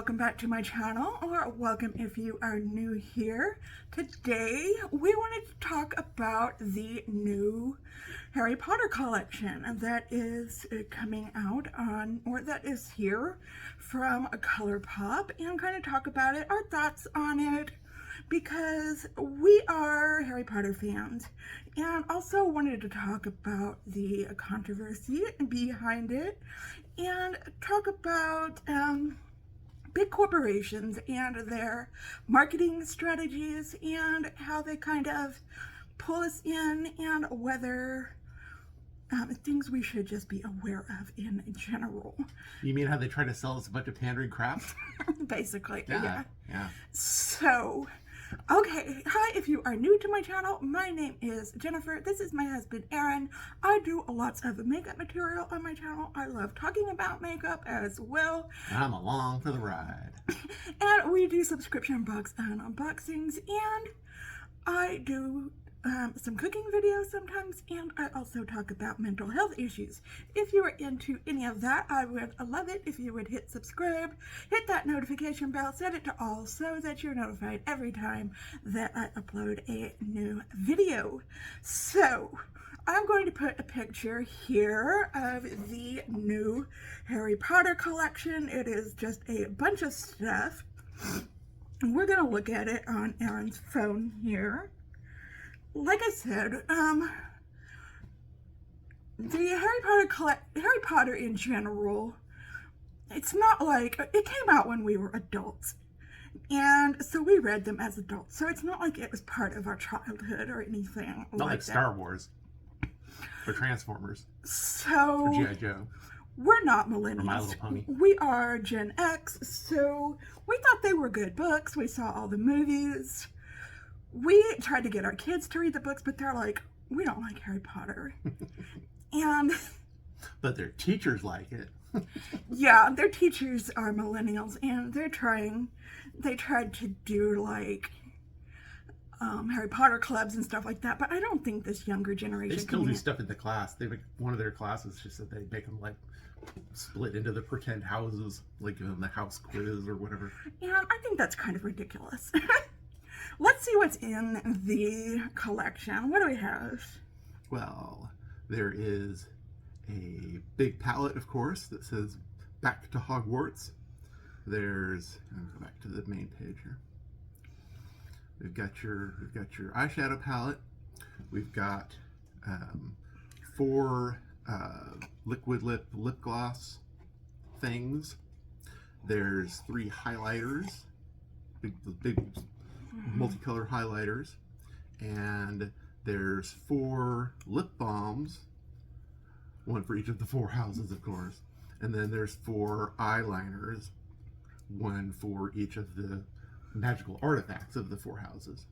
welcome back to my channel, or welcome if you are new here. Today we wanted to talk about the new Harry Potter collection that is coming out on, or that is here from colourpop, and kind of talk about it, our thoughts on it, because we are Harry Potter fans, and also wanted to talk about the controversy behind it and talk about big corporations and their marketing strategies and how they kind of pull us in, and whether things we should just be aware of in general. You mean how they try to sell us a bunch of pandering crap? Basically, Yeah. So, okay, hi, if you are new to my channel, my name is Jennifer. This is my husband, Aaron. I do lots of makeup material on my channel. I love talking about makeup as well. And I'm along for the ride. And we do subscription box and unboxings, and I do some cooking videos sometimes, and I also talk about mental health issues. If you are into any of that, I would love it if you would hit subscribe, hit that notification bell, set it to all so that you're notified every time that I upload a new video. So I'm going to put a picture here of the new Harry Potter collection. It is just a bunch of stuff. We're going to look at it on Aaron's phone here. Like I said, the Harry Potter in general, it's not like, it came out when we were adults, and so we read them as adults, so it's not like it was part of our childhood or anything. Not like Star Wars or Transformers So or G.I. Joe. We're not millennials. Or My Little Pony. We are Gen X, so we thought they were good books. We saw all the movies. We tried to get our kids to read the books, but they're like, we don't like Harry Potter. And but their teachers like it. yeah, their teachers are millennials, and they tried to do like Harry Potter clubs and stuff like that, but I don't think this younger generation They still do stuff in the class. One of their classes just said they make them like split into the pretend houses, like give them the house quiz or whatever. Yeah, I think that's kind of ridiculous. Let's see what's in the collection. What do we have? Well, there is a big palette, of course, that says "Back to Hogwarts." There's, I'll go back to the main page here. We've got your eyeshadow palette. We've got 4 liquid lip gloss things. There's 3 highlighters, big multicolor highlighters, and there's 4 lip balms, one for each of the 4 houses, of course, and then there's 4 eyeliners, one for each of the magical artifacts of the 4 houses.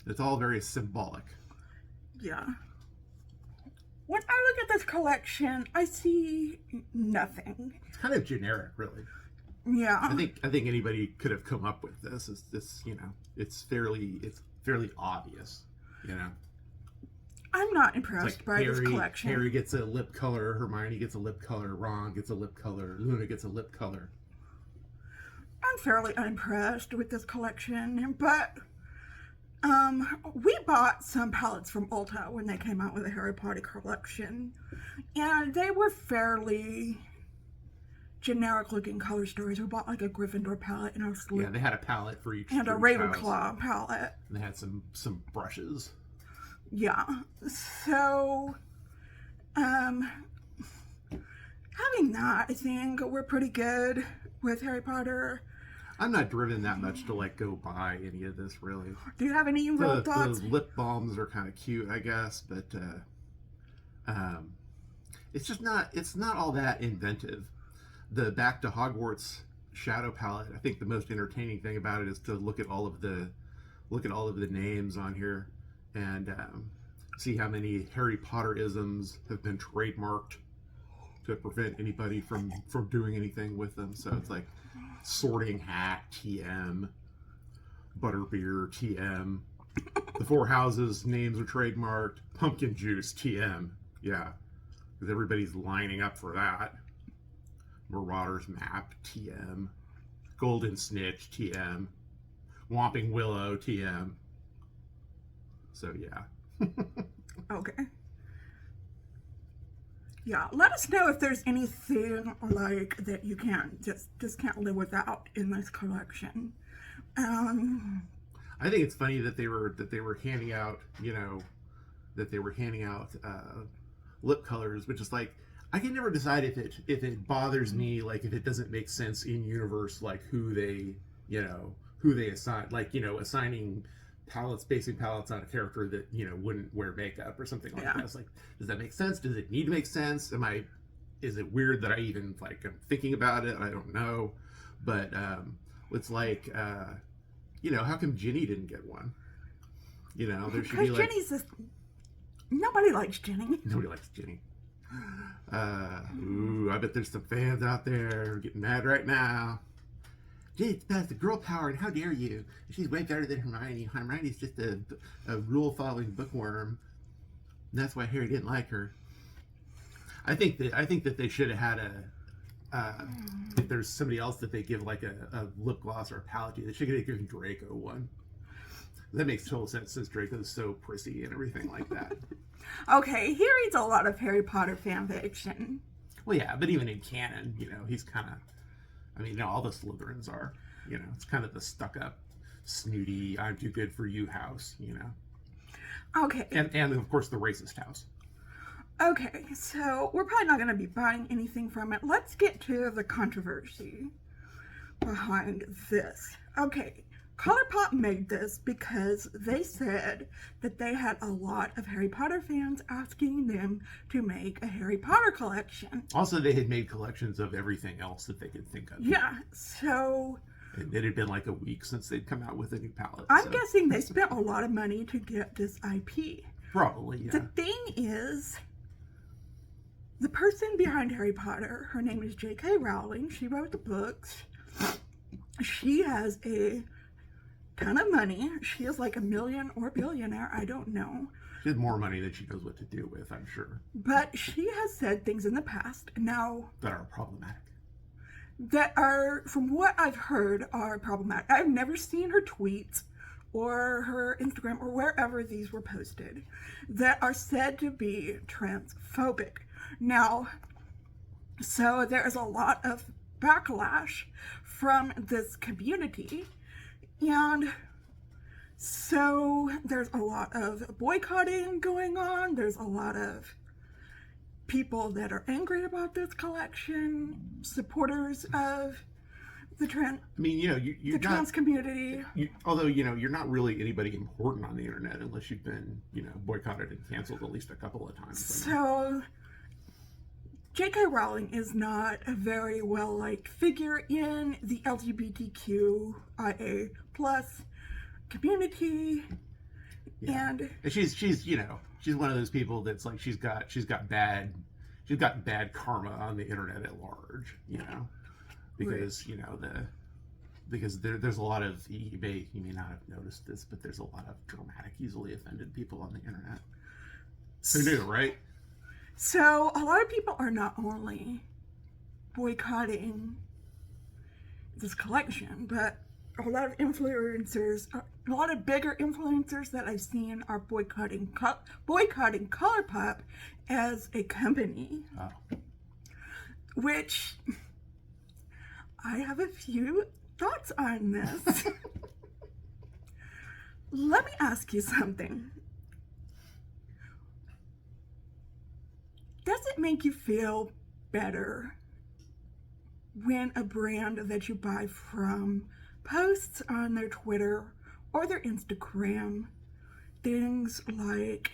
It's all very symbolic. Yeah. When I look at this collection, I see nothing. It's kind of generic, really. Yeah. I think anybody could have come up with this. It's fairly obvious, you know. I'm not impressed like by this collection. Harry gets a lip color, Hermione gets a lip color, Ron gets a lip color, Luna gets a lip color. I'm fairly unimpressed with this collection, but we bought some palettes from Ulta when they came out with a Harry Potter collection, and they were fairly generic looking color stories. We bought like a Gryffindor palette and yeah, they had a palette for each and a Ravenclaw palette. And they had some brushes. Yeah. So having that, I think we're pretty good with Harry Potter. I'm not driven that much to like go buy any of this, really. Do you have any real thoughts? The lip balms are kind of cute, I guess, but it's just not. It's not all that inventive. The Back to Hogwarts shadow palette, I think the most entertaining thing about it is to look at all of the names on here and see how many Harry Potter-isms have been trademarked to prevent anybody from doing anything with them. So it's like Sorting Hat, TM, Butterbeer, TM. The 4 houses names are trademarked. Pumpkin Juice, TM. Yeah, because everybody's lining up for that. Marauder's Map, TM. Golden Snitch, TM. Whomping Willow, TM. So, yeah. Okay. Yeah, let us know if there's anything like that you can't just can't live without in this collection. I think it's funny that they were handing out, lip colors, which is like, I can never decide if it bothers me, like if it doesn't make sense in universe, like who they assign, like assigning basic palettes on a character that wouldn't wear makeup or something like that. It's like, does that make sense? Does it need to make sense? Is it weird that I even like am thinking about it? I don't know, but it's like how come Ginny didn't get one? There should be like nobody likes Ginny. Nobody likes Ginny. I bet there's some fans out there getting mad right now. It's the girl power, and how dare you? She's way better than Hermione. Hermione's just a rule-following bookworm. And that's why Harry didn't like her. I think that they should have had if there's somebody else that they give like a lip gloss or a palette to, they should have given Draco one. That makes total sense since Draco's so prissy and everything like that. Okay, he reads a lot of Harry Potter fan fiction. Well, yeah, but even in canon, he's kind of, all the Slytherins are, it's kind of the stuck-up, snooty, I'm too good for you house, Okay. And of course the racist house. Okay, so we're probably not going to be buying anything from it. Let's get to the controversy behind this. Okay, ColourPop made this because they said that they had a lot of Harry Potter fans asking them to make a Harry Potter collection. Also, they had made collections of everything else that they could think of. Yeah, so... It had been like a week since they'd come out with a new palette. I'm guessing they spent a lot of money to get this IP. Probably, yeah. The thing is, the person behind Harry Potter, her name is J.K. Rowling. She wrote the books. She has a ton of money. She is like a million or billionaire. I don't know. She has more money than she knows what to do with, I'm sure. But she has said things in the past now that are problematic. That are, from what I've heard, are problematic. I've never seen her tweets or her Instagram or wherever these were posted that are said to be transphobic. Now, so there is a lot of backlash from this community, and so there's a lot of boycotting going on. There's a lot of people that are angry about this collection, supporters of the trans. you're trans community. Although you're not really anybody important on the internet unless you've been boycotted and canceled at least a couple of times. So J.K. Rowling is not a very well-liked figure in the LGBTQIA plus community, and she's one of those people that's like she's got bad karma on the internet at large, because right. because there's a lot of, you may not have noticed this, but there's a lot of dramatic, easily offended people on the internet. Who knew, right? So a lot of people are not only boycotting this collection, but a lot of influencers, a lot of bigger influencers that I've seen are boycotting ColourPop as a company. Oh. Which I have a few thoughts on this. Let me ask you something. Does it make you feel better when a brand that you buy from posts on their Twitter or their Instagram things like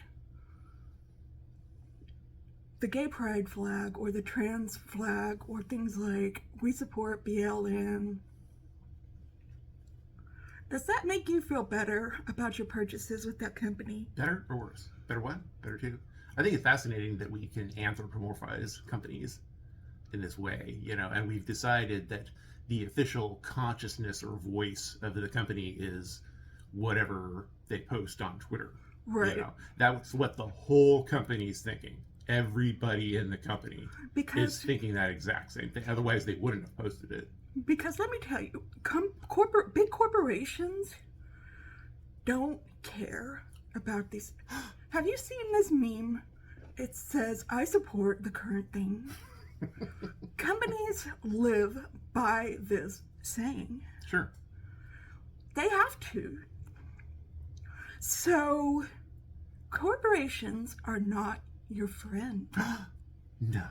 the gay pride flag or the trans flag or things like we support BLM? Does that make you feel better about your purchases with that company? Better or worse? Better what? Better too? I think it's fascinating that we can anthropomorphize companies in this way, and we've decided that the official consciousness or voice of the company is whatever they post on Twitter. Right. That's what the whole company's thinking. Everybody in the company is thinking that exact same thing. Otherwise, they wouldn't have posted it. Because let me tell you, big corporations don't care about these. Have you seen this meme? It says, "I support the current thing." Companies live by this saying. Sure. They have to. So, corporations are not your friend. No.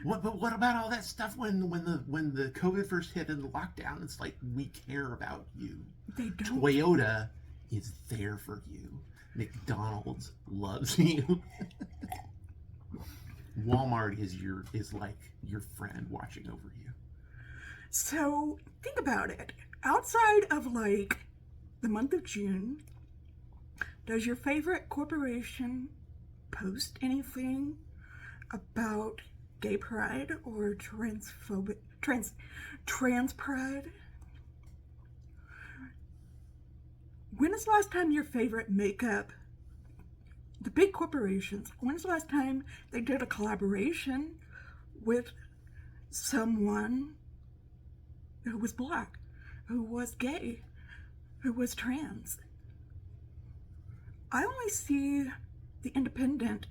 But what about all that stuff when the COVID first hit and the lockdown? It's like, we care about you. They don't. Toyota is there for you. McDonald's loves you. Walmart is like your friend watching over you. So think about it. Outside of like the month of June, does your favorite corporation post anything about gay pride or trans pride? When is the last time your favorite makeup, the big corporations, when is the last time they did a collaboration with someone who was black, who was gay, who was trans? I only see the independent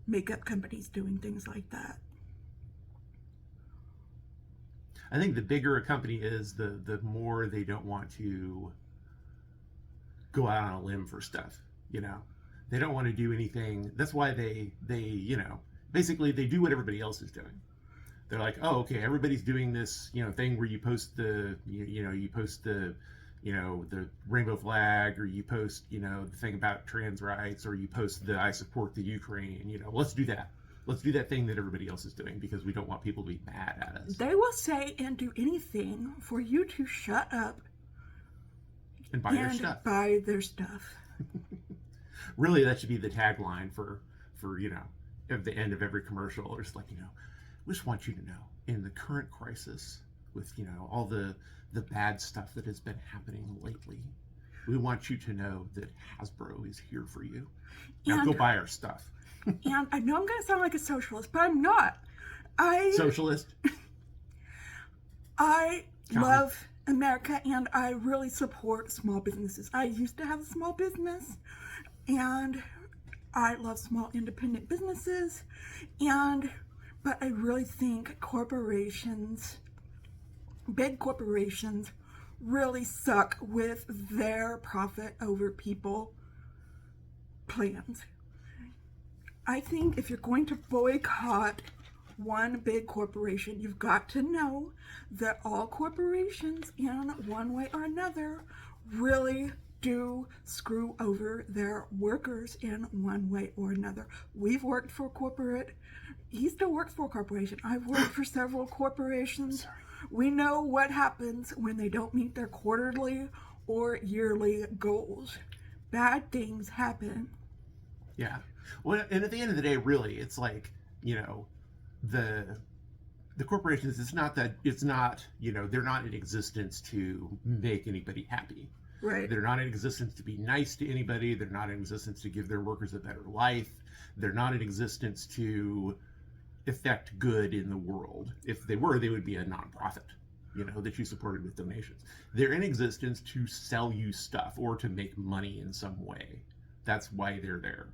makeup companies doing things like that. I think the bigger a company is, the more they don't want to go out on a limb for stuff. You know, they don't want to do anything. That's why they basically they do what everybody else is doing. They're like, oh, okay, everybody's doing this, thing where you post the rainbow flag, or you post, the thing about trans rights, or you post the I support the Ukraine. Let's do that. Let's do that thing that everybody else is doing, because we don't want people to be mad at us. They will say and do anything for you to shut up and buy their stuff. Buy their stuff. Really, that should be the tagline for at the end of every commercial. Or just like, we just want you to know, in the current crisis with all the bad stuff that has been happening lately, we want you to know that Hasbro is here for you. Now go buy our stuff. And I know I'm going to sound like a socialist, but I'm not. Socialist? I love America, and I really support small businesses. I used to have a small business, and I love small independent businesses, but I really think corporations, big corporations, really suck with their profit over people plans. I think if you're going to boycott one big corporation, you've got to know that all corporations, in one way or another, really do screw over their workers in one way or another. We've worked for he still works for a corporation. I've worked for several corporations. Sorry. We know what happens when they don't meet their quarterly or yearly goals. Bad things happen. Yeah. Well, and at the end of the day, really, it's like, the corporations, it's not, they're not in existence to make anybody happy. Right. They're not in existence to be nice to anybody. They're not in existence to give their workers a better life. They're not in existence to affect good in the world. If they were, they would be a nonprofit, that you supported with donations. They're in existence to sell you stuff or to make money in some way. That's why they're there.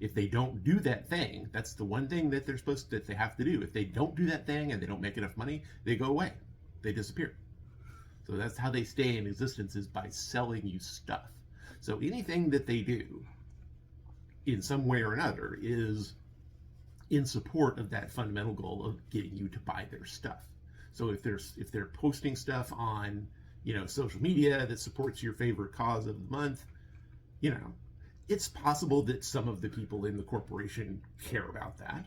If they don't do that thing, that's the one thing that they have to do. If they don't do that thing and they don't make enough money, they go away. They disappear. So that's how they stay in existence, is by selling you stuff. So anything that they do in some way or another is in support of that fundamental goal of getting you to buy their stuff. So if they're posting stuff on, social media that supports your favorite cause of the month, it's possible that some of the people in the corporation care about that,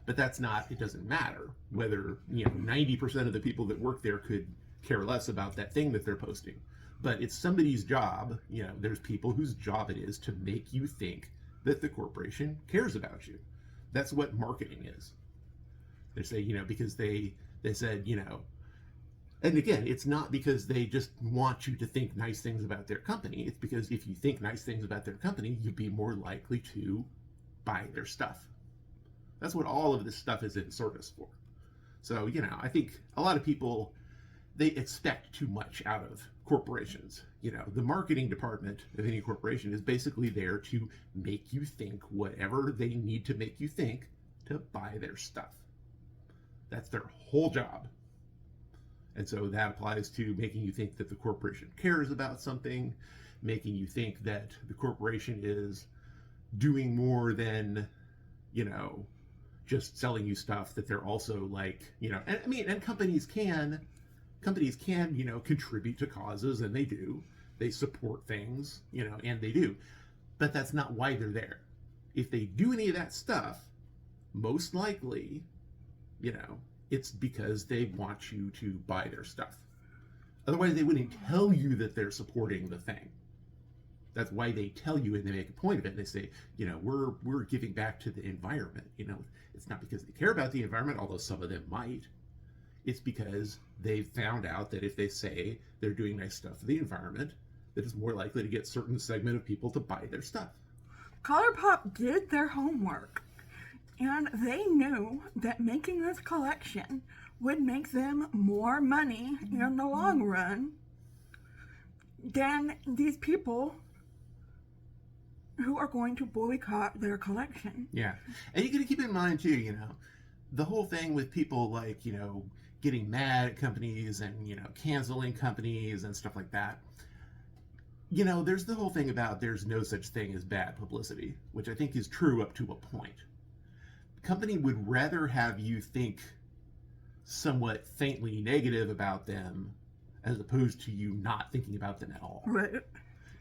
but it doesn't matter whether, 90% of the people that work there could care less about that thing that they're posting. But it's somebody's job, there's people whose job it is to make you think that the corporation cares about you. That's what marketing is. They say, because they said, and again, it's not because they just want you to think nice things about their company. It's because if you think nice things about their company, you'd be more likely to buy their stuff. That's what all of this stuff is in service for. So, I think a lot of people, they expect too much out of corporations. The marketing department of any corporation is basically there to make you think whatever they need to make you think to buy their stuff. That's their whole job. And so that applies to making you think that the corporation cares about something, making you think that the corporation is doing more than, just selling you stuff, that they're also like, and companies can, contribute to causes, and they do. They support things, and they do. But that's not why they're there. If they do any of that stuff, most likely, it's because they want you to buy their stuff. Otherwise, they wouldn't tell you that they're supporting the thing. That's why they tell you, and they make a point of it. And they say, we're giving back to the environment. It's not because they care about the environment, although some of them might. It's because they've found out that if they say they're doing nice stuff for the environment, that it's more likely to get a certain segment of people to buy their stuff. Colourpop did their homework, and they knew that making this collection would make them more money in the long run than these people who are going to boycott their collection. Yeah. And you got to keep in mind, too, the whole thing with people like, getting mad at companies and, canceling companies and stuff like that. There's the whole thing about there's no such thing as bad publicity, which I think is true up to a point. The company would rather have you think somewhat faintly negative about them as opposed to you not thinking about them at all. Right.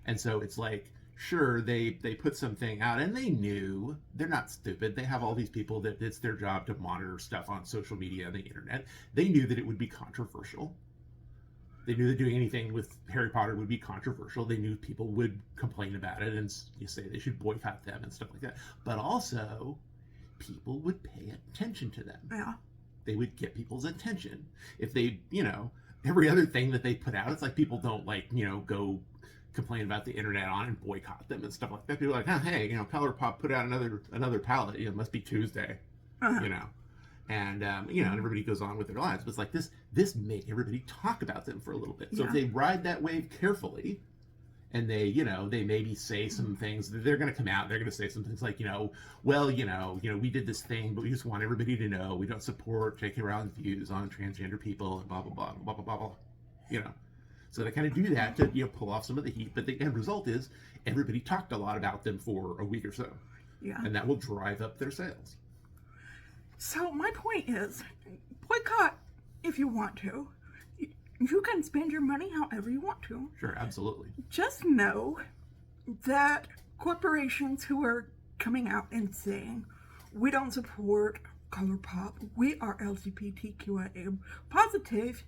And so it's like, sure, they put something out, and they knew, they're not stupid. They have all these people that it's their job to monitor stuff on social media and the internet. They knew that it would be controversial. They knew that doing anything with Harry Potter would be controversial. They knew people would complain about it and you say they should boycott them and stuff like that. But also, people would pay attention to them. Yeah. They would get people's attention. If they, every other thing that they put out, it's like people don't go complain about the internet on and boycott them and stuff like that. People are like, oh, hey, Colourpop put out another palette. It must be Tuesday, and and everybody goes on with their lives. But it's like this made everybody talk about them for a little bit. So if they ride that wave carefully, and they maybe say some things, they're going to come out. They're going to say some things like, we did this thing, but we just want everybody to know we don't support taking around views on transgender people and blah blah blah blah blah blah blah. So they kind of do that to pull off some of the heat, but the end result is everybody talked a lot about them for a week or so. Yeah. And that will drive up their sales. So my point is, boycott if you want to. You can spend your money however you want to. Sure, absolutely. Just know that corporations who are coming out and saying, we don't support Colourpop, we are LGBTQIA positive,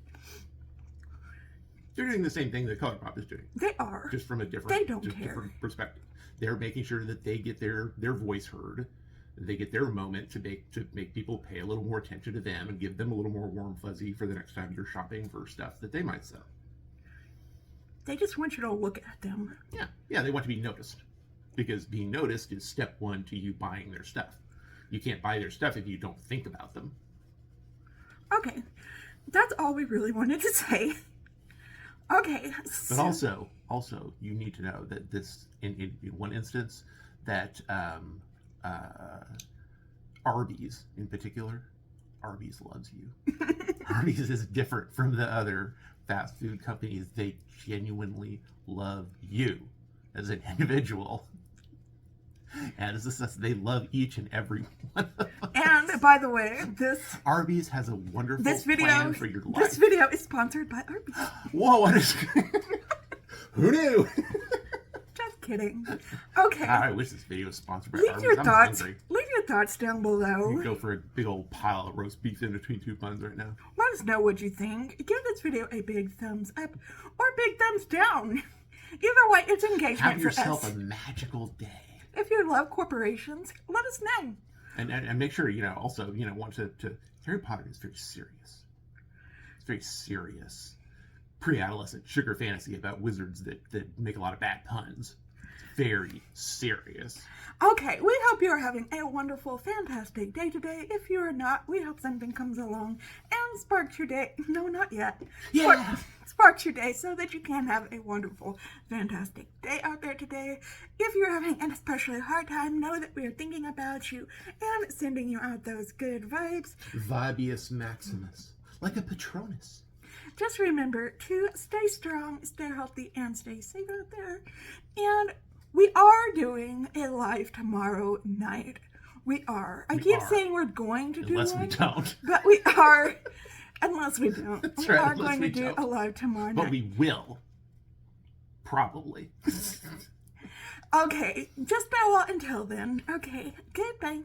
they're doing the same thing that Colourpop is doing. They are. Just from a different, they don't care. Different perspective. They're making sure that they get their voice heard. They get their moment to make people pay a little more attention to them and give them a little more warm fuzzy for the next time you're shopping for stuff that they might sell. They just want you to look at them. Yeah, they want to be noticed. Because being noticed is step one to you buying their stuff. You can't buy their stuff if you don't think about them. Okay, that's all we really wanted to say. Okay. But also, you need to know that this, in one instance, that Arby's in particular, Arby's loves you. Arby's is different from the other fast food companies. They genuinely love you as an individual. And as a, they love each and every one of us. And by the way, Arby's has a wonderful plan for your life. This video is sponsored by Arby's. Whoa, what is... Who knew? Just kidding. Okay. I wish this video was sponsored by Leave Arby's. your I'm thoughts. hungry. Leave your thoughts down below. You go for a big old pile of roast beef in between two buns right now. Let us know what you think. Give this video a big thumbs up or big thumbs down. Either way, it's engagement for us. Have yourself a magical day. If you love corporations, let us know. And make sure, also, want to Harry Potter is very serious. It's very serious. Pre-adolescent sugar fantasy about wizards that make a lot of bad puns. It's very serious. Okay, we hope you're having a wonderful, fantastic day today. If you're not, we hope something comes along and sparks your day. No, not yet. Yeah. Sparks your day so that you can have a wonderful, fantastic day out there today. If you're having an especially hard time, know that we are thinking about you and sending you out those good vibes. Vibius Maximus, like a Patronus. Just remember to stay strong, stay healthy, and stay safe out there. And we are doing a live tomorrow night. We are. I keep saying we're going to do Unless one. we don't. But we are. Unless we don't. That's we right, are unless going we to do don't. a live tomorrow night. But we will. Probably. Okay. Just farewell until then. Okay. Goodbye.